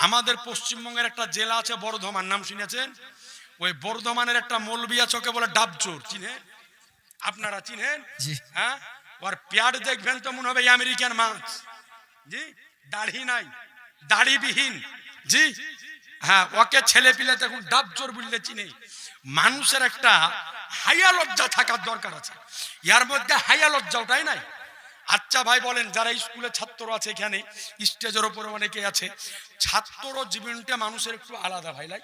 আমাদের পশ্চিমবঙ্গের একটা জেলা আছে বর্ধমান, নাম শুনেছেন? ওই বর্ধমানের একটা মৌলবি আছে, ওকে বলে ডাবচোর, চিনেন? আপনারা চিনেন? হ্যাঁ, ওর পেয়ার দেখবেন তো মনে হবে আমেরিকান মাছ, জি, দাড়ি নাই, দাড়িবিহীন, জি হ্যাঁ, ওকে ছেলে পিলে তখন ডাবচোর বললে চিনে। মানুষের একটা হাইয়া লজ্জা থাকার দরকার আছে, ইয়ার মধ্যে হাইয়া লজ্জা ওটাই নাই। আচ্ছা ভাই বলেন, যারা স্কুলে ছাত্র আছে, এখানে স্টেজের উপরে অনেকে আছে, ছাত্র জীবনটা মানুষের একটু আলাদা ভাই লাই।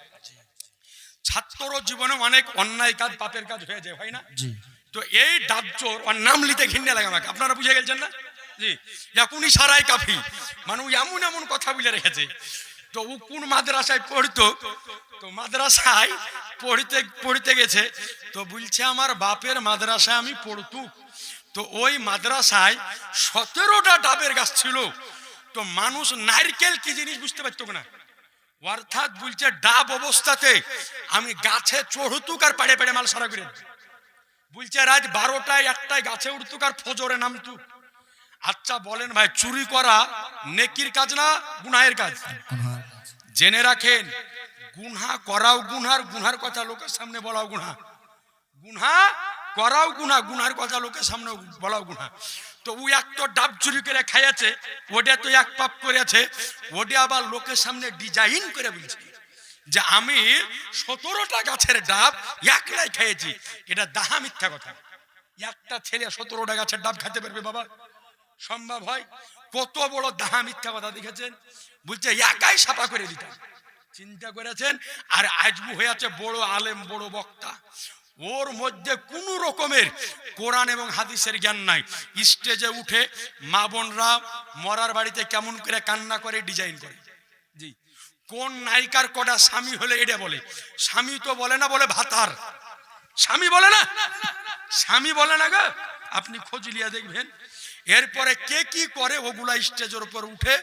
ছাত্র জীবনে অনেক অন্যায় কাজ, পাপের কাজ হয়ে যায়, হয় না? তো এই ডাবচোর, ওর নাম লিতে ঘৃণা লাগে আমাকে, আপনারা বুঝে গেছেন না? জি, এখনই সারাই কাফি, মানুষ এমন এমন কথা বলে রেখেছে। তো ও কোন মাদ্রাসায় পড়তো, তো মাদ্রাসায় পড়তে গেছে, তো বলছে আমার বাপের মাদ্রাসায় আমি পড়তু, তো ওই মাদ্রাসায় 17টা ডাবের গাছ ছিল, তো মানুষ নারকেল কি জিনিস বুঝতে পারতো না, অর্থাৎ বলছে ডাব অবস্থাতে আমি গাছে চড়তুক আর পাড়ে পাড়ে মাল সারা করে, বলছে রাত 12টায় 1টায় গাছে উঠতুক আর ফজরে নামতুক। আচ্ছা বলেন ভাই, চুরি করা নেকির কাজ না গুনাহের কাজ? জেনে রাখেন, গুনাহ করাও গুনার, গুনার কথা লোকের সামনে বলাও গুনাহ, গুনাহ করাও গুনাহ, গুনার কথা লোকের সামনে বলাও গুনাহ। তো ও এক তো ডাব চুরি করে খাইয়াছে, ওটা তো এক পাপ করেছে, ওটা আবার লোকের সামনে ডিজাইন করে বলছে যে আমি 17টা গাছের ডাব একলাই খেয়েছি। এটা দাহা মিথ্যা কথা। একটা ছেলে 17টা গাছের ডাব খেতে পারবে বাবা? সম্ভব হয়? কত বড় দাহা মিথ্যা কথা দেখেছেন? বলছে একাই সাফা করে দিতাম, চিন্তা করেছেন? আর আজবু হয়েছে বড় আলেম, বড় বক্তা, ওর মধ্যে কোন রকমের কোরআন এবং হাদিসের জ্ঞান নাই। স্টেজে উঠে মা বোনরা মরার বাড়িতে কেমন করে কান্না করে ডিজাইন করে, জি, কোন নায়িকার কটা স্বামী হলে এটা বলে, স্বামী তো বলে না, বলে ভাতার, স্বামী বলে না, স্বামী বলে না গো, আপনি খোঁজ লিয়া দেখবেন। এরপরে কে কি করে ওগুলা স্টেজের উপর উঠে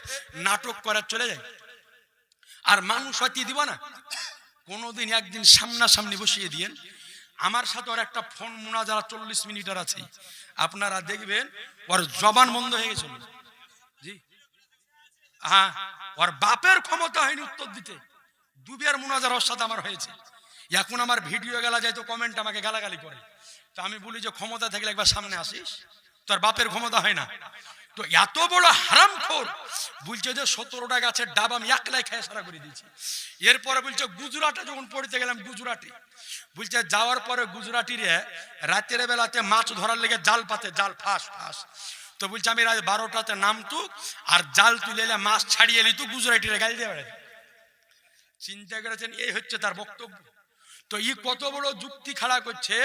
নাটক করে চলে যায়। আর মানুষ হয়তো দিব না, কোনোদিন একদিন সামনাসামনি বসিয়ে দিয়েন, আমার সাথে ওর একটা ফোন মুনাজারা 40 মিনিটের আছে, আপনারা দেখবেন ওর জবান বন্ধ হয়ে গেছিল, জি হ্যাঁ, ওর বাপের ক্ষমতা হয়নি উত্তর দিতে। দুবিয়ার মুনাজারা ওর সাথে আমার হয়েছে। এখন আমার ভিডিও গেলা যায় তো কমেন্ট আমাকে গালাগালি করে, তো আমি বলি যে ক্ষমতা থাকলে একবার সামনে আসিস, তোর বাপের ক্ষমতা হয় না। তো এত বড় হারামখোর বলছে যে 17টা গাছের ডাব আমি একলাই খেয়ে সারা করে দিয়েছি। এরপরে বলছে গুজরাটে যখন পড়তে গেলাম, গুজরাটে বলছে যাওয়ার পরে গুজরাটিরে রাতের বেলাতে মাছ ধরার লেগে জাল পাতে, জাল ফাঁস ফাঁস, তো বলছে আমি রাত 12টাতে নামতু আর জাল তুলে এলে মাছ ছাড়িয়ে এলি, তো গুজরাটিরে গাল দিয়ে বেড়াই। চিন্তা করেছেন? এই হচ্ছে তার বক্তব্য। তো ই কত বড় যুক্তি খাড়া করছে।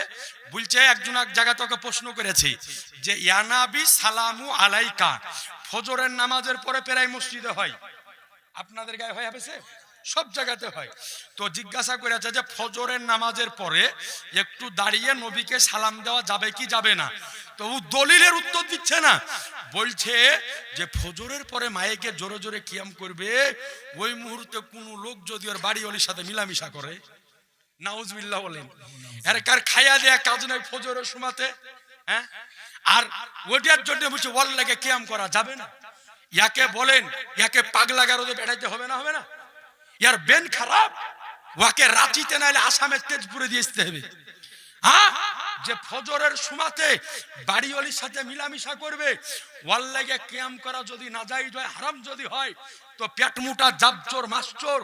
বলছে একজন এক জায়গা তোকে প্রশ্ন করেছে যে ইয়ানাবি সালামু আলাইকা, ফজরের নামাজের পরে প্রায় মসজিদে হয়, আপনাদের গায়ে হয় হবে? সব জায়গাতে হয়। তো জিজ্ঞাসা করেছে যে ফজরের নামাজের পরে একটু দাঁড়িয়ে নবীকে সালাম দেওয়া যাবে কি যাবে না? তো ও দলিলের উত্তর দিচ্ছে না, বলছে যে ফজরের পরে মায়েকে জোরে জোরে কিয়াম করবে, ওই মুহূর্তে কোনো লোক যদি ওর বাড়িওয়ালির সাথে মিলামিশা করে, নাউজুবিল্লাহ বলেন, এর কার খাইয়া দেয়া কাজ নাই ফজরের সময়তে, হ্যাঁ, আর ওটার জন্য বলছে ওয়াল লাগে কিয়াম করা যাবে না। ইয়াকে বলেন, ইয়াকে পাগলা গারদে বেড়াইতে হবে না? হবে না? ইয়ার বেন খারাপ, ওয়াকে রাঁচিতে নাইলে আসামের তেজপুরে দিয়ে আসতে হবে। হ্যাঁ, যে ফজরের সময়তে বাড়িওয়ালির সাথে মিলামিশা করবে, ওয়াল লাগে কিয়াম করা যদি না যায়, হারাম যদি হয়, তো পেট মুটা জাবচোর মাস্টর,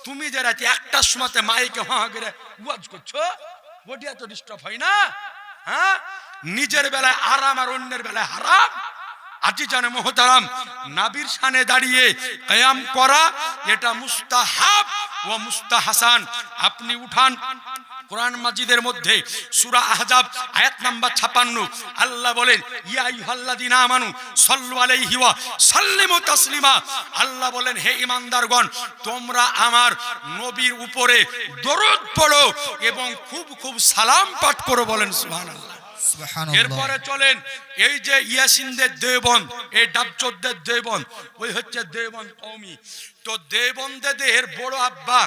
তুমি যে রাতে 1টার সময়তে মাইকে হাঁ করে ওয়াজ করছো, ওটা তো ডিস্টার্ব হয় না? হ্যাঁ, নিজের বেলায় আরাম আর অন্যের বেলায় হারাম। আজি জানে মোহতারাম, নবীর শানে দাঁড়িয়ে কিয়াম করা এটা মুস্তাহাব ও মুস্তাহাসান। আপনি উঠান কোরআন মাজিদের মধ্যে সূরা আহজাব আয়াত নাম্বার 56, আল্লাহ বলেন ইয়া আইয়ুহাল্লাযিনা আমানু সাল্লু আলাইহি ওয়া সাল্লিমু তাসলিমা। আল্লাহ বলেন হে ঈমানদারগণ, তোমরা আমার নবীর উপরে দরুদ পড়ো এবং খুব খুব সালাম পাঠ করো। বলেন সুবহানাল্লাহ। এরপরে চলেন, এই যে ইয়াসিনদের দেওবন্দ, এই ডাবচোরদের দেওবন্দ, ওই হচ্ছে দেওবন্দ কওমি। তো দেবন্দেদের বড় আব্বা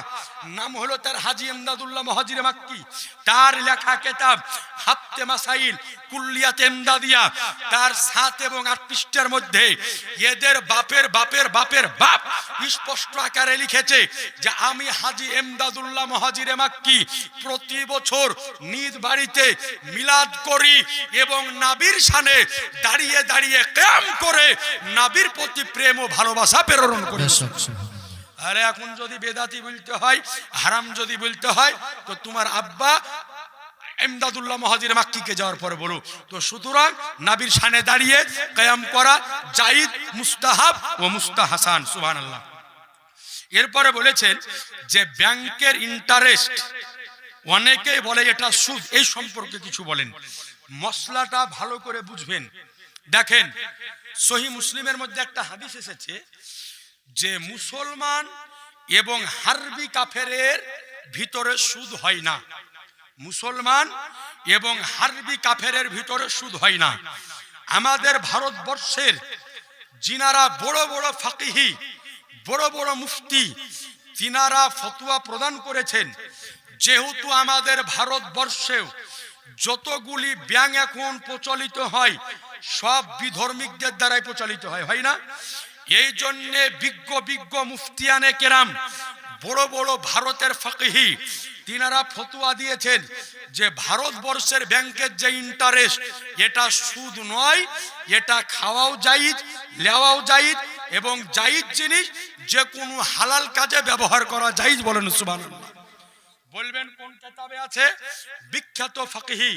নাম হলো তার হাজী এমদাদুল্লাহ মহাজিরে মাক্কি, তার লেখা কিতাব হাফতে মাসাইল কুল্লিয়াত এমদাদিয়া, তার 7 এবং 8 পৃষ্ঠার মধ্যে এদের বাপের বাপের বাপের বাপ স্পষ্ট আকারে লিখেছে যে আমি হাজী এমদাদুল্লাহ মহাজিরে মাক্কি প্রতি বছর নিজ বাড়িতে মিলাদ করি এবং নবীর শানে দাঁড়িয়ে দাঁড়িয়ে কিয়াম করে নবীর প্রতি প্রেম ও ভালোবাসা প্রেরণ করি। আরে এখন যদি বেদাতি বলতে হয়, হারাম যদি বলতে হয়, তো তোমার আব্বা এমদাদুল্লাহ মহাজির মাক্কিকে যাওয়ার পরে বলো। তো সুতরাং নবীর শানে দাঁড়িয়ে কিয়াম করা জায়েজ, মুস্তাহাব ও মুস্তাহাসান। সুবহানাল্লাহ। এরপরে বলেছেন যে ব্যাংকের ইন্টারেস্ট অনেকেই বলে এটা সুদ, এই সম্পর্কে কিছু বলেন। মশলাটা ভালো করে বুঝবেন। দেখেন সহিহ মুসলিমের মধ্যে একটা হাদিস এসেছে যে মুসলমান এবং হারবি কাফেরের ভিতরে সুদ হয় না। মুসলমান এবং হারবি কাফেরের ভিতরে সুদ হয় না। আমাদের ভারতবর্ষের যিনারা বড় বড় ফাকিহি, বড় বড় মুফতি, তিনারা ফতোয়া প্রদান করেছেন যেহেতু আমাদের ভারতবর্ষেও যতগুলি ব্যাংক এখন প্রচলিত হয় সব বিধর্মিকদের দ্বারাই প্রচলিত হয়, হয় না? এই জন্যে বিজ্ঞ বিজ্ঞ মুফতিয়ানে কেরাম, বড় বড় ভারতের ফাকিহি, তিনারা ফতোয়া দিয়েছেন যে ভারতবর্ষের ব্যাংকের যে ইন্টারেস্ট এটা সুদ নয়, এটা খাওয়াও জায়েজ, লেওয়াও জায়েজ এবং জায়েজ জিনিস যে কোনো হালাল কাজে ব্যবহার করা জায়েজ। বলেন সুবহানাল্লাহ। বলবেন কোন কিতাবে আছে? বিখ্যাত ফাকিহি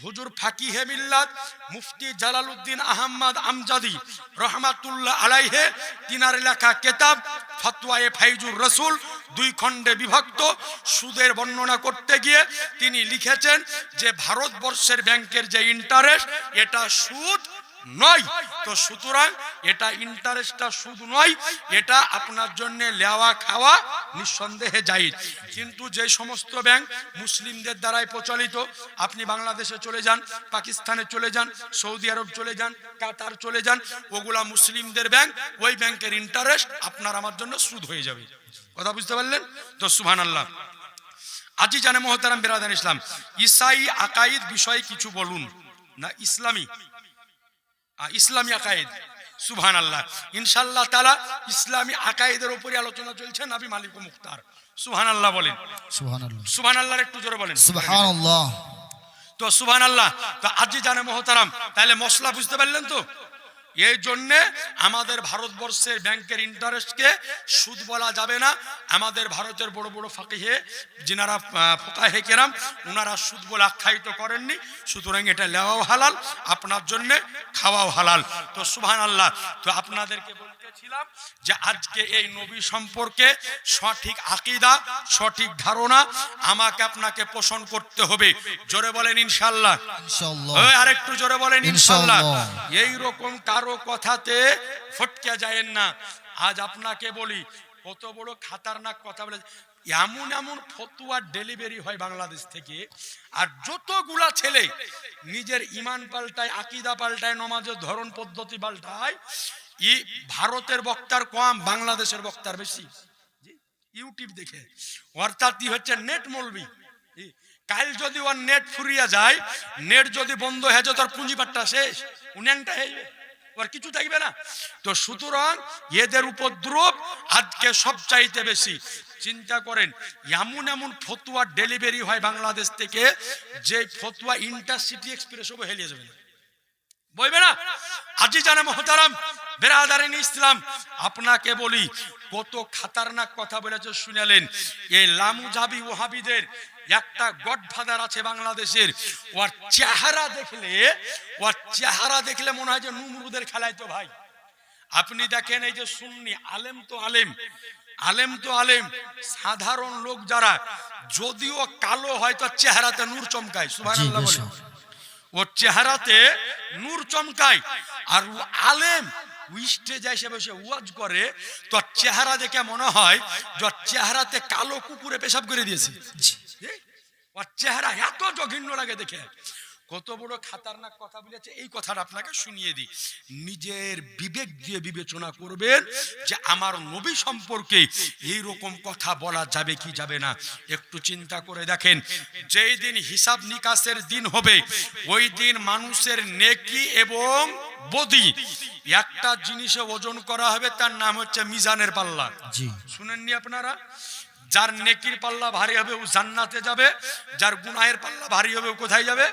হুজুর ফাকিহে মিল্লাত মুফতি জালালউদ্দিন আহমদ আমজাদি রহমাতুল্লাহ আলাইহে, তিনার লেখা কিতাব ফতোয়ায়ে ফাইজুর রাসূল, 2 খণ্ডে বিভক্ত। সুদের বর্ণনা করতে গিয়ে তিনি লিখেছেন যে ভারতবর্ষের ব্যাংকের যে ইন্টারেস্ট এটা সুদ নয়। তো সুতরাং এটা ইন্টারেস্টটা সুদ নয়, এটা আপনার জন্য লেওয়া খাওয়া নিঃসন্দেহে জায়েজ। কিন্তু যে সমস্ত ব্যাংক মুসলিমদের দ্বারাই প্রচলিত, আপনি বাংলাদেশে চলে যান, পাকিস্তানে চলে যান, সৌদি আরব চলে যান, কাতার চলে যান, ওগুলা মুসলিমদের ব্যাংক, ওই ব্যাংকের ইন্টারেস্ট আপনার আমার জন্য সুদ হয়ে যাবে। কথা বুঝতে পারলেন তো? সুবহানাল্লাহ। আজি জানে মোহতারাম বিরাদান ইসলাম, ঈসাই আকাইদ বিষয়ে কিছু বলুন না। ইসলামী আকায়েদ। সুবহানাল্লাহ। ইনশাআল্লাহ তাআলা ইসলামী আকায়েদের উপরে আলোচনা চলছে। নবী মালিক ও মুখতার। সুবহানাল্লাহ বলেন। সুবহানাল্লাহ। সুবহানাল্লাহর একটু জোরে বলেন। সুবহানাল্লাহ। তো সুবহানাল্লাহ। তো আজি জানে মোহতারাম, তাহলে মশলা বুঝতে পারলেন তো? এই জন্যে আমাদের ভারতবর্ষের ব্যাংকের ইন্টারেস্টকে সুদ বলা যাবে না। আমাদের ভারতের বড় বড় ফাকিহে যিনারা ফুকাহে কেরাম, ওনারা সুদ বলে আখ্যায়িত করেননি। সুতরাং এটা লেওয়াও হালাল, আপনার জন্যে খাওয়াও হালাল। তো সুবহানাল্লাহ। তো আপনাদেরকে বলতেছিলাম যে আজকে এই নবী সম্পর্কে সঠিক আকীদা, সঠিক ধারণা আমাকে আপনাকে পোষণ করতে হবে। জোরে বলেন ইনশাআল্লাহ। ইনশাআল্লাহ। আর একটু জোরে বলেন ইনশাআল্লাহ। এই রকম কারো কথাতে ফটকে যায়েন না। আজ আপনাকে বলি কত বড় খাতারনাক কথা বলে, এমন এমন ফতোয়া ডেলিভারি হয় বাংলাদেশ থেকে, আর যতগুলা ছেলে নিজের ঈমান পাল্টায়, আকীদা পাল্টায়, নমাজের ধরন পদ্ধতি পাল্টায়, ভারতের বক্তার কম, বাংলাদেশের বক্তার বেশি। ইউটিউব দেখে, অর্থাৎ কি হচ্ছে, নেট মৌলবি। কাল যদি ওর নেট ফুরিয়ে যায়, নেট যদি বন্ধ হয়ে যায়, তার পুঁজিপাটটা শেষ, উন্নয়নটা হয়ে যাবে, ওর কিছু থাকবে না। তো সুতরাং এদের উপদ্রব আজকে সবচাইতে বেশি। চিন্তা করেন, এমন এমন ফতোয়া ডেলিভারি হয় বাংলাদেশ থেকে, যে ফতোয়া ইন্টারসিটি এক্সপ্রেসও হেলিয়ে যাবে না, বলবে না। আজি জানে মোহতারাম বেরাদারিন ইসলাম, আপনাকে বলি কত খাতারনাক কথা বলেছে শুনালেন। এই লামুজাবি ওহাবিদের একটা গডফাদার আছে বাংলাদেশের, ওর চেহারা দেখলে মনে হয় যে নমরুদের খেলায়। তো ভাই আপনি দেখেন, এই যে সুন্নি আলেম তো আলেম, আলেম তো আলেম, সাধারণ লোক যারা যদিও কালো হয় তো চেহারাতে নূর চমকায়। সুবহানাল্লাহ বলেন। ওর চেহারাতে নূর চমকায়। আর ও আলেম স্টেজে এসে বসে ওয়াজ করে, তো চেহারা দেখে মনে হয় যে চেহারাতে কালো কুকুরে পেশাব করে দিয়েছে। ওর চেহারা এত জঘন্য লাগে দেখে। কত বড় খাতারনাক কথা বলেছে, এই কথাটা আপনাকে শুনিয়ে দিই। নিজের বিবেক দিয়ে বিবেচনা করবেন যে আমার নবী সম্পর্কে এই রকম কথা বলা যাবে কি যাবে না। একটু চিন্তা করে দেখেন, যেই দিন হিসাব নিকাশের দিন হবে, ওই দিন মানুষের নেকি এবং বদি একটা জিনিসে ওজন করা হবে, তার নাম হচ্ছে মিজানের পাল্লা। জি, শুনেননি আপনারা? যার নেকির পাল্লা ভারী হবে ও জান্নাতে যাবে, যার গুনাহের পাল্লা ভারী হবে ও কোথায় যাবে?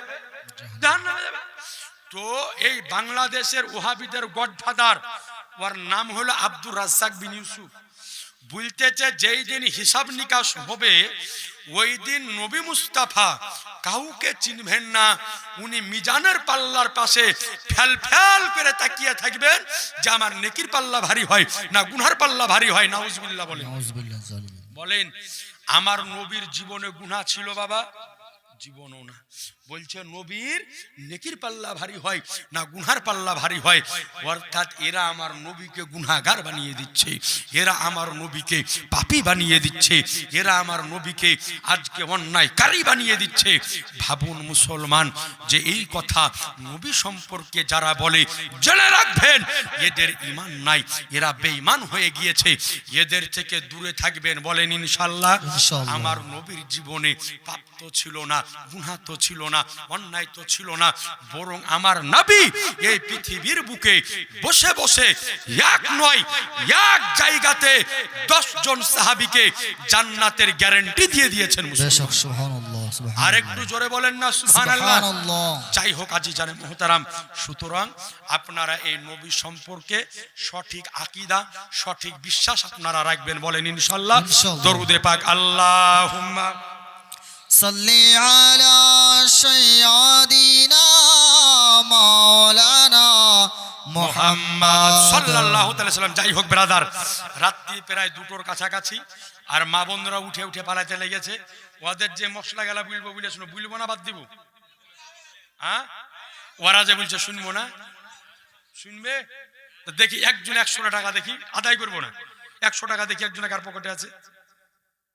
জাহান্নামে যাবে। তো এই বাংলাদেশের ওহাবিদের গডফাদার, ওর নাম হলো আব্দুর রাজ্জাক বিন ইউসুফ, বলতেছে যেই দিন হিসাব নিকাশ হবে ওই দিন নবী মুস্তাফা কাউকে চিনবেন না, উনি মিজানের পাল্লার পাশে ফেল ফেল করে তাকিয়ে থাকবেন যে আমার নেকির পাল্লা ভারী হয় না গুনহার পাল্লা ভারী হয়। নাউজুবিল্লাহ বলেন। বলেন আমার নবীর জীবনে গুনাহ ছিল বাবা? জীবনও না। বলছে নবীর নেকির পাল্লা ভারী হয় না গুনহার পাল্লা ভারী হয়। অর্থাৎ এরা আমার নবীকে গুনাহগার বানিয়ে দিচ্ছে, এরা আমার নবীকে পাপী বানিয়ে দিচ্ছে, এরা আমার নবীকে আজকে অন্যায়কারী বানিয়ে দিচ্ছে। ভাবুন মুসলমান, যে এই কথা নবী সম্পর্কে যারা বলে, জেনে রাখবেন এদের ঈমান নাই, এরা বেঈমান হয়ে গিয়েছে, এদের থেকে দূরে থাকবেন। বলেন ইনশাআল্লাহ। আমার নবীর জীবনে পাপ তো ছিল না, গুনাহ তো ছিল না, অন্যায় তো ছিল না, বরং আমার নবী এই পৃথিবীর বুকে বসে বসে এক নয় এক জায়গাতে 10 জন সাহাবীকে জান্নাতের গ্যারান্টি দিয়ে দিয়েছেন। সুবহানাল্লাহ, সুবহানাল্লাহ। আর একটু জোরে বলেন না সুবহানাল্লাহ। যাই হোক আজি জানে মুহতারাম, সুতরাং আপনারা এই নবী সম্পর্কে সঠিক আকীদা, সঠিক বিশ্বাস আপনারা রাখবেন। বলেন ইনশাআল্লাহ। দরুদে পাক আল্লাহুম্মা সাল্লি আলা সাইয়্যিদিনা মাওলানা মুহাম্মদ সাল্লাল্লাহু তাআলা সাল্লাম। যাই হোক ব্রাদার, রাত্রি প্রায় 2টোর কাছাকাছি, আর মা বোনরা উঠে উঠে পালাতে লেগেছে। ওদের যে মশলা গেলা বুলবো বলে শুনো, বুলবো না বাদ দিব? হ্যাঁ, ওরা যে বলছে শুনবো না, শুনবে? দেখি একজন 100 টাকা দেখি আদায় করবো না। 100 টাকা দেখি একজনের কার পকেটে আছে,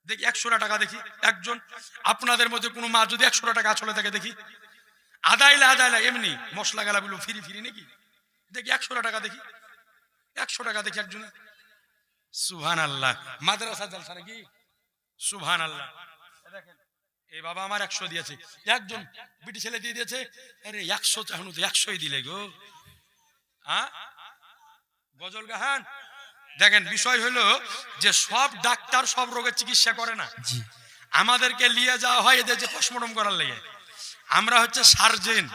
দেখি 100 টাকা দেখি একজন। আপনাদের মধ্যে কোনো মা যদি 100 টাকা চলে থাকে দেখি, আদাইলা আদাইলা এমনি মশলা গেলা বলবো ফিরি ফিরি নাকি, দেখি 100 টাকা দেখি, 100 টাকা দেখি একজনে। সুবহানাল্লাহ। মাদ্রাসা জলসা নাকি? সুবহানাল্লাহ। দেখেন এই বাবা আমার 100 দিয়েছে, একজন বিটি ছেলে দিয়ে দিয়েছে। আরে 100 চাহনু তো 100ই দিলে গো। হ্যাঁ, গজল গাহান। দেখেন বিষয় হলো যে সব ডাক্তার সব রোগের চিকিৎসা করে না। আমাদেরকে নিয়ে যাওয়া হয় এদের যে পোস্টমর্টম করার লেগে, আমরা হচ্ছে সার্জেন।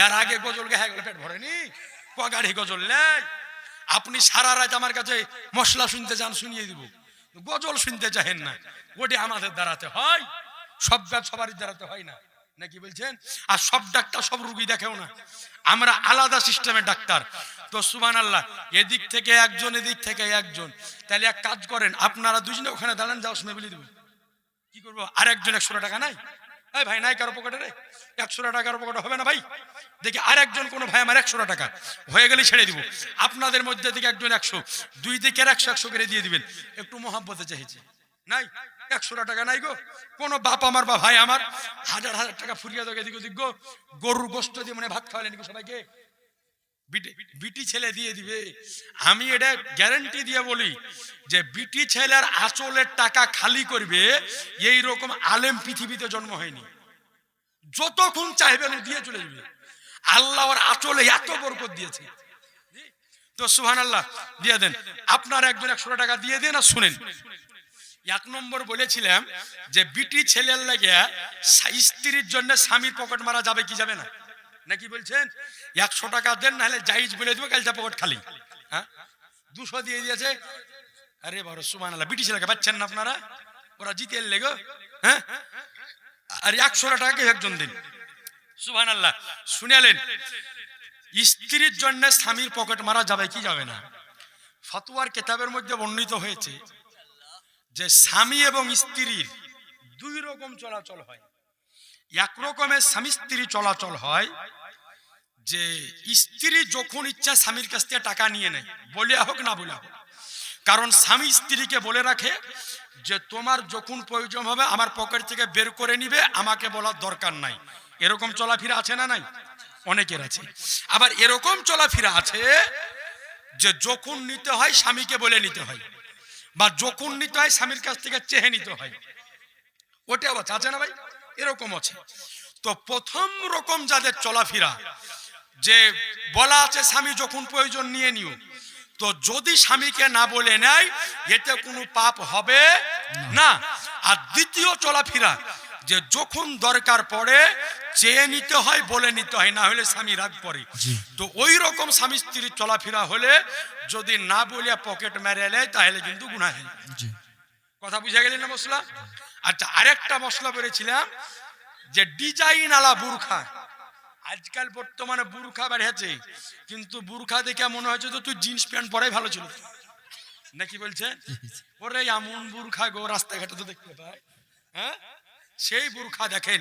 এর আগে গজল গায়ে গেলে পেট ভরেনি, কগাড়ি গজল নেই। আপনি সারা রাত আমার কাছে মশলা শুনতে চান, শুনিয়ে দিব, গজল শুনতে চাহেন না, ওটি আমাদের দ্বারাতে হয়। সব গাছ সবারই দ্বারাতে হয় না, নাকি বলছেন? আর সব ডাক্তার সব রুগী দেখেও না, আমরা আলাদা সিস্টেমের ডাক্তার। তো সুবহানাল্লাহ, এদিক থেকে একজন এদিক থেকে একজন। তাহলে এক কাজ করেন, আপনারা দুজনে ওখানে দাঁড়ান, যাও শুনে বলে দেবো। কি করবো? আর একজন 100 টাকা নাই? এই ভাই নাই কারো পকেটে রে? 100 টাকার পকেটে হবে না ভাই? দেখি আর একজন কোনো ভাই আমার 100 টাকা হয়ে গেলে ছেড়ে দিব। আপনাদের মধ্যে থেকে একজন 100, দুই দিকের 100 করে দিয়ে দিবেন। একটু মহাব্বতে চাইছি, নাই 100 টাকা নাই গো। কোন বাপ আমার বা ভাই আমার 1000 টাকা ফুরিয়ে দেবে এদিক ওদিক গো, গরুর গোশত দিয়ে মনে ভাত খাওয়ালেন সবাইকে, বিটি ছেলে দিয়ে দিবে। আমি এটা গ্যারান্টি দিয়ে বলি যে বিটি ছেলের আঁচলের টাকা খালি করবে এই রকম আলেম পৃথিবীতে জন্ম হয়নি। যতক্ষণ চাইবেন দিয়ে চলে যাবে। আল্লাহ ওর আঁচলে এত বরকত দিয়েছে। তো সুবহানাল্লাহ, দিয়ে দেন। আপনার একজন 100 টাকা দিয়ে দেন। আর শুনেন, 1 নম্বর বলেছিলাম যে বিটি ছেলের লাগে স্ত্রীর জন্য স্বামীর পকেট মারা যাবে কি যাবে না, নাকি বলছেন? 100 টাকা দেন, নাহলে জায়েজ বলে দেবো, কালটা পকেট খালি। হ্যাঁ, 200 দিয়ে দিয়েছে। আরে বড় সুবহানাল্লাহ, বিটি ছেলেকে পাচ্ছেন না আপনারা? ওরা জিতে এলে গো। হ্যাঁ, আর 100 টাকা একজন দিন। সুবহানাল্লাহ। শুনেলেন, স্ত্রীর জন্য স্বামীর পকেট মারা যাবে কি যাবে না? ফতোয়ার কিতাবের মধ্যে বর্ণিত হয়েছে যে স্বামী এবং স্ত্রীর 2 রকম চলাচল হয়। এক রকমের স্বামী স্ত্রী চলাচল হয় যে স্ত্রী যখন ইচ্ছা স্বামীর কাছ থেকে টাকা নিয়ে নেয়, বলে হোক না বলে হোক। কারণ স্বামী স্ত্রীকে বলে রাখে যে তোমার যখন প্রয়োজন হবে আমার পকেট থেকে বের করে নিবে, আমাকে বলার দরকার নাই। এরকম চলাফেরা আছে না নাই? অনেকের আছে। আবার এরকম চলাফেরা আছে যে যখন নিতে হয় স্বামীকে বলে নিতে হয়, বা যখন নিতে হয় স্বামীর কাছ থেকে চেয়ে নিতে হয়। ওটাও আছে না ভাই? এরকম আছে। তো প্রথম রকম যাদের চলাফেরা, যে বলা আছে স্বামী যখন প্রয়োজন নিয়ে নিও, তো যদি স্বামীকে না বলে নেয় এতে কোনো পাপ হবে না। আর দ্বিতীয় চলাফেরা, যে যখন দরকার পড়ে চেয়ে নিতে হয়, বলে নিতে হয়, না হলে স্বামী রাগ করে। তো ওই রকম স্বামী স্ত্রীর চলাফেরা হলে যদি না বলে পকেট মেরে নেয় তাহলে কিন্তু গুনাহ। কথা বুঝা গেল না মশলা? আচ্ছা, আরেকটা মশলা বলেছিলাম যে ডিজাইন আলা বুরখা। আজকাল বর্তমানে বুরখা বেরিয়েছে, কিন্তু বুরখা দেখে মনে হচ্ছে তো তুই জিন্স প্যান্ট পরাই ভালো ছিল নাকি বলছে? ওরে এমন বুরখা গো রাস্তাঘাটে তো দেখতে পাই। হ্যাঁ, সেই বুরখা দেখেন,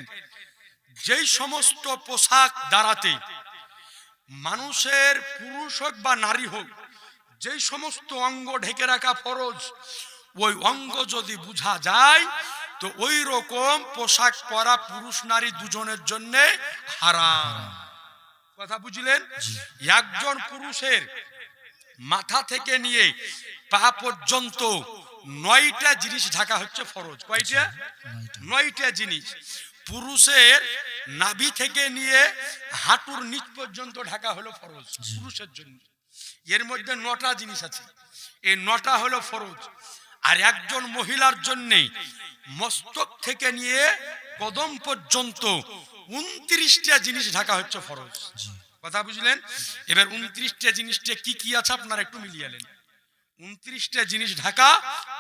যেই সমস্ত পোশাক দ্বারাতে মানুষের পুরুষ হোক বা নারী হোক যেই সমস্ত অঙ্গ ঢেকে রাখা ফরজ, ওই অঙ্গ যদি বোঝা যায় তো ওই রকম পোশাক পরা পুরুষ নারী দুজনের জন্য হারাম। কথা বুঝলেন? একজন পুরুষের মাথা থেকে নিয়ে পা পর্যন্ত 9টা জিনিস ঢাকা হচ্ছে ফরজ। কয়টা? 9টা জিনিস। পুরুষের নাভি থেকে নিয়ে হাঁটুর নিচ পর্যন্ত ঢাকা হলো ফরজ পুরুষের জন্য। এর মধ্যে 9টা জিনিস আছে, এই 9টা হলো ফরজ। আর একজন মহিলার জন্য মস্তক থেকে নিয়ে কদম পর্যন্ত 29টা জিনিস ঢাকা হচ্ছে ফরজ। কথা বুঝলেন? এবার 29টা জিনিসটা কি কি আছে আপনারা একটু মিলিয়ে নেন। 29টা জিনিস ঢাকা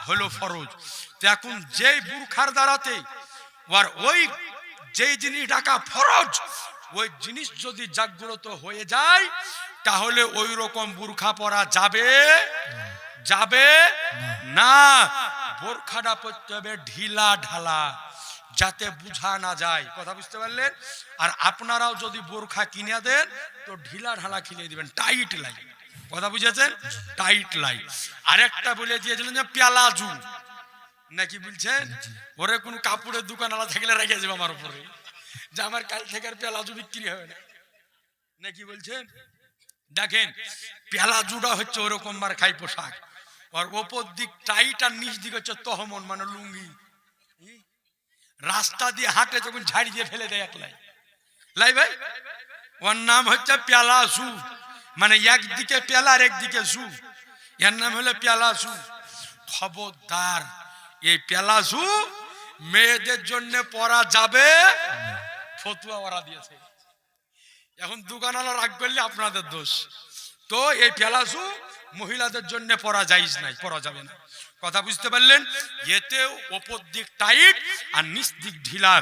হলো ফরজ। তো এখন যেই বুরখার দ্বারাতে আর ওই যেই জিনিস ঢাকা ফরজ, ওই জিনিস যদি জাগ্রত হয়ে যায় তাহলে ওই রকম বুরখা পরা যাবে যাবে না। বোরখাটা পরতে হবে ঢিলা ঢালা, যাতে বুঝা না যায়। কথা বুঝতে পারলেন? আর আপনারাও যদি বোরখা কিনে দেন তো ঢিলা ঢালা কিনে দিবেন, টাইট লাই। কথা বুঝেছেন? টাইট লাই। আরেকটা বলে দিয়েছিলেন যে প্যালাজু নাকি বলছেন, ওরে কোন কাপড়ের দোকান আলা থাকলে রেখে যাবে আমার উপরে, যে আমার কাল থেকে আর প্যালাজু বিক্রি হবে না নাকি বলছেন। দেখেন, প্যালাজুটা হচ্ছে ওরকম মার খাই পোশাক, আর ওপর দিক টাইট আর নিচ দিক হচ্ছে তহমন মানে লুঙ্গি। রাস্তা দিয়ে হাঁটে যখন ঝাড়ি দিয়ে ফেলে দেয় একলাই লাই ভাই, ওর নাম হচ্ছে প্যালাজু, মানে একদিকে প্যালা আর একদিকে জু, এর নাম হলো প্যালাজু। খবরদার, এই প্যালাজু মেয়েদের জন্য পরা যাবে, ফতুয়া ওরা দিয়েছে। এখন দোকানওয়ালা রাগ করলে আপনাদের দোষ। তো এই প্যালাজু মহিলাদের জন্য পরা জায়েজ নাই, পরা যাবে না। কথা বুঝতে পারলেন? এতেও ওপর দিক টাইট আর নিচ দিক ঢিলা।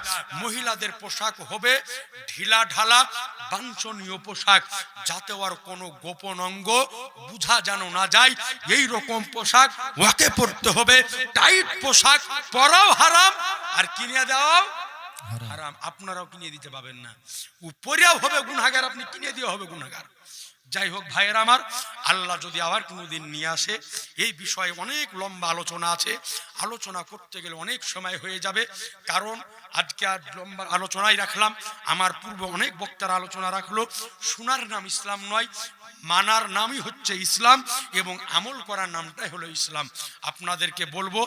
মহিলাদের পোশাক হবে ঢিলা ঢালা বাঞ্ছনীয় পোশাক, যাতে আর কোনো গোপন অঙ্গ বুঝা যেন না যায়। এই রকম পোশাক ওকে পরতে হবে। টাইট পোশাক পরাও হারাম আর কিনে দেওয়াও হারাম। আপনারাও কিনে দিতে পাবেন না, উপরেও হবে গুনাহগার, আপনি কিনে দিয়ে হবে গুনাহগার। যাই হোক ভাইয়েরা আমার, আল্লাহ যদি আবার কোনোদিন নিয়ে আসে, এই বিষয়ে অনেক লম্বা আলোচনা আছে। আলোচনা করতে গেলে অনেক সময় হয়ে যাবে, কারণ আজকে আর লম্বা আলোচনাই রাখলাম। আমার পূর্বে অনেক বক্তারা আলোচনা রাখলো। শোনার নাম ইসলাম নয়, মানার নামই হচ্ছে ইসলাম, এবং আমল করার নামটাই হলো ইসলাম। আপনাদেরকে বলবো,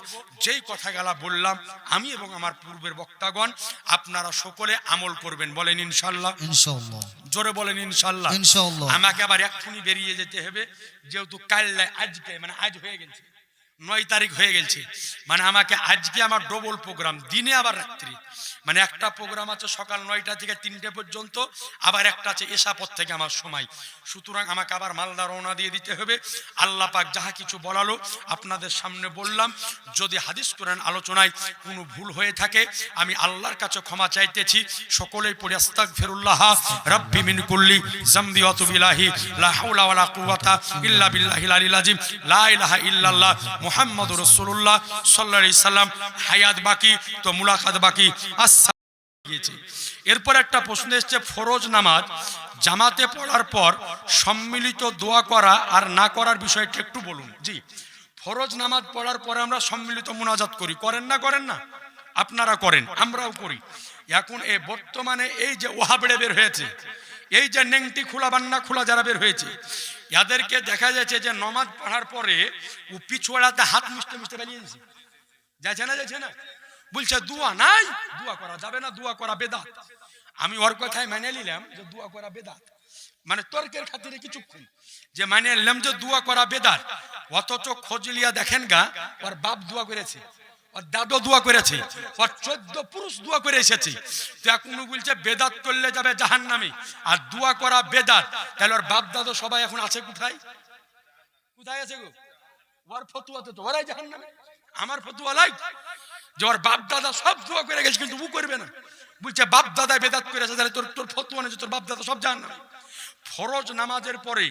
যেই কথাগুলা বললাম আমি এবং আমার পূর্বের বক্তাগণ, আপনারা সকলে আমল করবেন। বলেন ইনশাআল্লাহ। ইনশাআল্লাহ। জোরে বলেন ইনশাআল্লাহ। ইনশাআল্লাহ। আমাকে আবার এক্ষুনি বেরিয়ে যেতে হবে, যেহেতু কাল আজকে মানে আজ হয়ে গেছে 9 তারিখ হয়ে গেছে, মানে আমাকে আজকে আমার ডবল প্রোগ্রাম, দিনে আবার রাত্রি, মানে একটা প্রোগ্রাম আছে সকাল 9টা থেকে 3টে পর্যন্ত, আবার একটা আছে এশা পর থেকে আমার সময়। সুতরাং আমাকে আবার মালদা রওনা দিয়ে দিতে হবে। আল্লাহ পাক যাহা কিছু বলালো আপনাদের সামনে বললাম। যদি হাদিস কোরআন আলোচনায় কোনো ভুল হয়ে থাকে আমি আল্লাহর কাছে ক্ষমা চাইতেছি। সকলেই পড়ে আস্তাগফিরুল্লাহ রাব্বি মিন কুল্লি যামবি ওয়া তুবু ইলাইহি লা হাওলা ওয়ালা কুওয়াতা ইল্লা বিল্লাহিল আলিয়্যিল আযীম লা ইলাহা ইল্লাল্লাহ মুহাম্মাদুর রাসূলুল্লাহ সাল্লাল্লাহু আলাইহি সাল্লাম। হায়াত বাকি তো মুলাকাত বাকি। এরপর একটা প্রশ্ন এসেছে, ফরজ নামাজ জামাতে পড়ার পর সম্মিলিত দোয়া করা আর না করার বিষয়টা একটু বলুন। জি, ফরজ নামাজ পড়ার পরে আমরা সম্মিলিত মুনাজাত করি, করেন না? করেন না? আপনারা করেন, আমরাও করি। এখন এই বর্তমানে এই যে ওহাবড়ে বের হয়েছে, এই যে নেংটি খোলা বান্না খোলা যারা বের হয়েছে, এদেরকে দেখা যাচ্ছে যে নমাজ পড়ার পরে ও পিছুয়াড়াতে হাত মিশতে মিশতে বেরিয়ে যাচ্ছে না যাচ্ছে না, বলছে দোয়া নাই, দোয়া করা যাবে না, দোয়া করা বেদাত। আমি ওর কথায় মেনে নিলাম যে দোয়া করা বেদাত, মানে তর্কের খাতিরে কিছুক্ষণ যে মানে নিলাম যে দোয়া করা বেদাত। অথচ খোঁজ লিয়া দেখেন গা, ওর বাপ দোয়া করেছে, ওর দাদু দোয়া করেছে, ওর 14 পুরুষ দোয়া করে এসেছে। তো এখন বলছে বেদাত করলে যাবে জাহান্নামে, আর দোয়া করা বেদাত। তাহলে ওর বাপ দাদু সবাই এখন আছে কোথায়? কোথায় আছে গো? ওর ফতুয়াতে তো ওরাই জাহান্নামে। আমার ফতুয়া লাই যে ওর বাপ দাদা সব দোয়া করে গেছে, কিন্তু ও করবে না। বলছে বাপ দাদা বেদাত করেছে, তাহলে তোর ফতুয়া নেই, তোর বাপ দাদা সব জাহান্নামে। ফরজ নামাজের পরে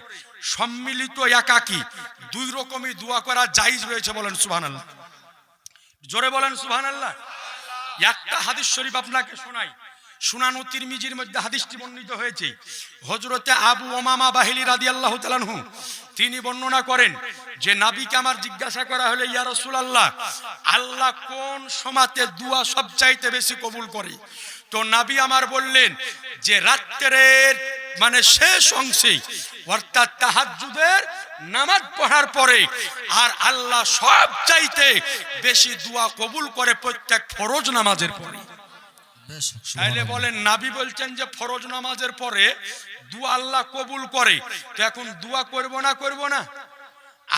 সম্মিলিত একাকী দুই রকমই দোয়া করা জায়েজ রয়েছে, বলেন সুবহানাল্লাহ। জোরে বলেন সুবহানাল্লাহ। একটা হাদিস শরীফ আপনাকে শোনাই, সুনান ও তিরমিজির মধ্যে হাদিসটি বর্ণিত হয়েছে। হযরতে আবু উমামা বাহিলি রাদিয়াল্লাহু তাআলা আনহু তিনি বর্ণনা করেন যে নবীকে আমার জিজ্ঞাসা করা হলো, ইয়া রাসূলুল্লাহ, আল্লাহ কোন সময়তে দোয়া সবচাইতে বেশি কবুল করে? তো নবী আমার বললেন যে রাত্রের মানে শেষ অংশে, অর্থাৎ তাহাজ্জুদের নামাজ পড়ার পরে। আর আল্লাহ সবচাইতে বেশি দোয়া কবুল করে প্রত্যেক ফরজ নামাজের পরে। তাইলে বলেন নবী বলছেন যে ফরজ নামাজের পরে দোয়া আল্লাহ কবুল করে, তো এখন দোয়া করব না করব না?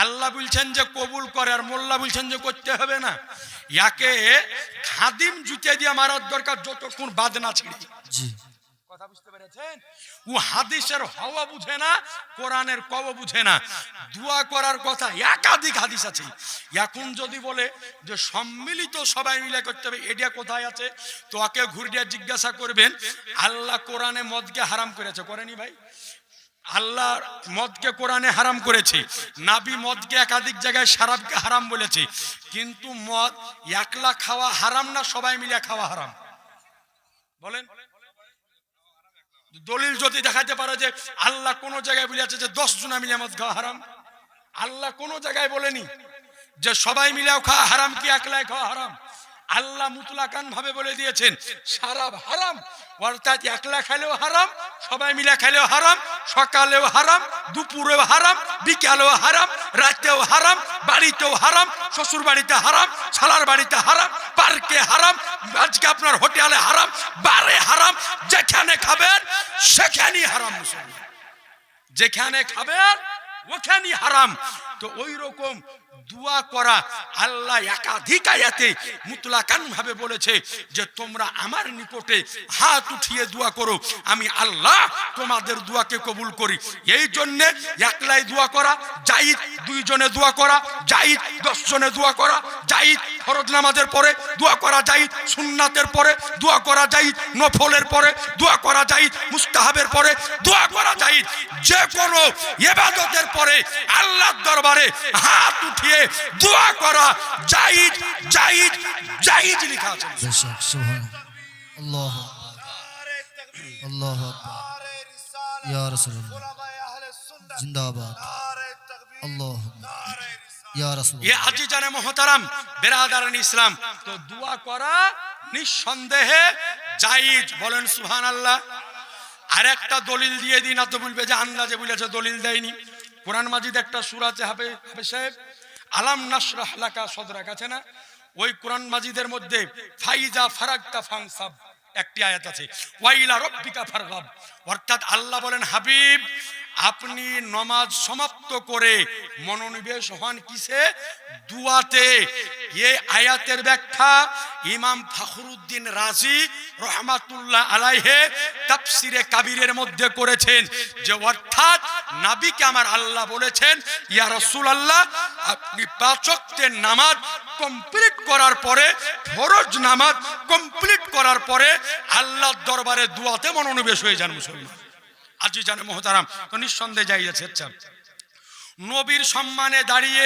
আল্লাহ বলছেন যে কবুল করে, আর মোল্লা বলছেন যে করতে হবে না। ইয়াকে খাদিম জুতে দিয়ে মারার দরকার যতক্ষণ বাদ না ছিড়ে। কথা বুঝতে পেরেছেন? ও হাদিসের হাওয়া বুঝে না, কোরআনের কব বুঝে না। দোয়া করার কথা একাধিক হাদিস আছে। এখন যদি বলে যে সম্মিলিত সবাই মিলে করতে হবে, এটা কোথায় আছে? তো ওকে ঘুরিয়ে জিজ্ঞাসা করবেন, আল্লাহ কোরআনে মদকে হারাম করেছে, করেনি ভাই? আল্লাহ মদকে কোরআনে হারাম করেছে, নবী মদকে একাধিক জায়গায় শরাবকে হারাম বলেছে। কিন্তু মদ একলা খাওয়া হারাম না সবাই মিলে খাওয়া হারাম? বলেন। দলিল যদি দেখাতে পারে যে আল্লাহ কোন জায়গায় বলেছে যে 10 জন মিলে মদ খাওয়া হারাম, আল্লাহ কোন জায়গায় বলেনি যে সবাই মিলেও খাওয়া হারাম কি একলাই খাওয়া হারাম। আল্লাহ মুতলাকান ভাবে বলে দিয়েছেন শরাব হারাম, অর্থাৎ একলা খেলেও হারাম, সবাই মিলে খেলেও হারাম, সকালেও হারাম, দুপুরেও হারাম, বিকালেও হারাম, রাতেও হারাম, বাড়িতেও হারাম, শ্বশুর বাড়িতে হারাম, শালার বাড়িতে হারাম, পার্কে হারাম, আজকে আপনার হোটেলে হারাম, বারে হারাম, যেখানে খাবেন সেখানেই হারাম। মুসলমান যেখানে খাবেন ওখানেই হারাম। তো ওই রকম দোয়া করা আল্লাহ একাধিক আয়াতে মুতলাকান ভাবে বলেছে যে তোমরা আমার নিকটে হাত উঠিয়ে দোয়া করো, আমি আল্লাহ তোমাদের দোয়াকে কবুল করি। এই জন্য একলাই দোয়া করা জায়েজ, দুইজনে দোয়া করা জায়েজ, 10 জনে দোয়া করা জায়েজ, ফরজ নামাজের পরে দোয়া করা জায়েজ, সুন্নাতের পরে দোয়া করা জায়েজ, নফলের পরে দোয়া করা জায়েজ, মুস্তাহাবের পরে দোয়া করা জায়েজ। যে কোনো ইবাদতের পরে আল্লাহর দরবারে হাত উঠিয়ে দোয়া করা জায়েজ জায়েজ জায়েজ লেখা আছে। আল্লাহু আল্লাহু ইয়া রাসূলুল্লাহ জিন্দাবাদ। আল্লাহু ইয়া রাসূলুল্লাহ। ইয়া আজিজানে মুহতারাম বিরাদারান ইসলাম, তো দোয়া করা নিঃসন্দেহে জায়েজ, বলেন সুবহানাল্লাহ। আরেকটা দলিল দিয়ে দিই, না তো বলবে যে আন্দাজে বলেছে, দলিল দেয়নি। কোরআন মাজিদ একটা সূরা আছে হাফেজ সাহেব, আলাম নাশরাহ লাকা সদরাক আছে না? ওই কোরআন মাজিদের মধ্যে ফাইজা ফারাগতা ফানসাব একটি আয়াত আছে, ওয়াইলা রাব্বিকা ফারগাব। অর্থাৎ আল্লাহ বলেন হাবিব আপনি নামাজ সমাপ্ত করে মনোনিবেশ হন কিসে? দুয়াতে। এই আয়াতের ব্যাখ্যা ইমাম ফখরুদ্দিন রাজি রহমাতুল্লাহ আলাইহি তাফসিরে কাবীরের মধ্যে করেছেন যে অর্থাৎ নবীকে আমার আল্লাহ বলেছেন, ইয়া রাসূলুল্লাহ আপনি 5 ওয়াক্তের নামাজ কমপ্লিট করার পরে, ফরজ নামাজ কমপ্লিট করার পরে আল্লাহর দরবারে দুয়াতে মনোনিবেশ হয়ে যান মুসলমান। আজিজানে মুহতারাম, তো নিঃসন্দেহে জায়েজ আছে। আচ্ছা, নবীর সম্মানে দাঁড়িয়ে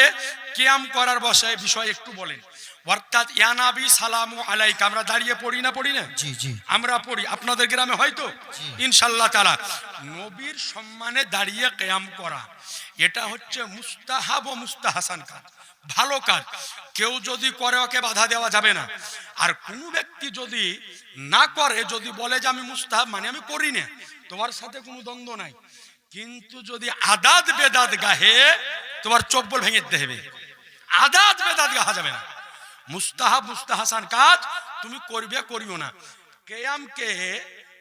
কিয়াম করার বিষয় একটু বলেন। অর্থাৎ ইয়া নবী সালামু আলাইকা আমরা দাঁড়িয়ে পড়ি না? পড়ি না? জি জি আমরা পড়ি, আপনাদের গ্রামে হয়তো ইনশাআল্লাহ তাআলা। নবীর সম্মানে দাঁড়িয়ে কিয়াম করা এটা হচ্ছে মুস্তাহাব ও মুস্তাহাসান কাজ। ভালো কাজ, কেউ যদি করে ওকে বাধা দেওয়া যাবে না। আর কোন ব্যক্তি যদি না করে, যদি বলে যে আমি মুস্তাহাব মানে আমি করি না, তোমার সাথে কোনো দ্বন্দ্ব নাই। কিন্তু যদি আদাত বেদাত গাহে, তোমার চপ্পল ভেঙে দিতে হবে। আদাত বেদাত গাহা যাবে না। মুস্তাহাব মুস্তাহাসান কাজ তুমি করবে, করিও না। কেয়ামকে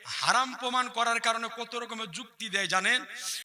হারাম প্রমাণ করার কারণে কত রকমের যুক্তি দেয় জানেন?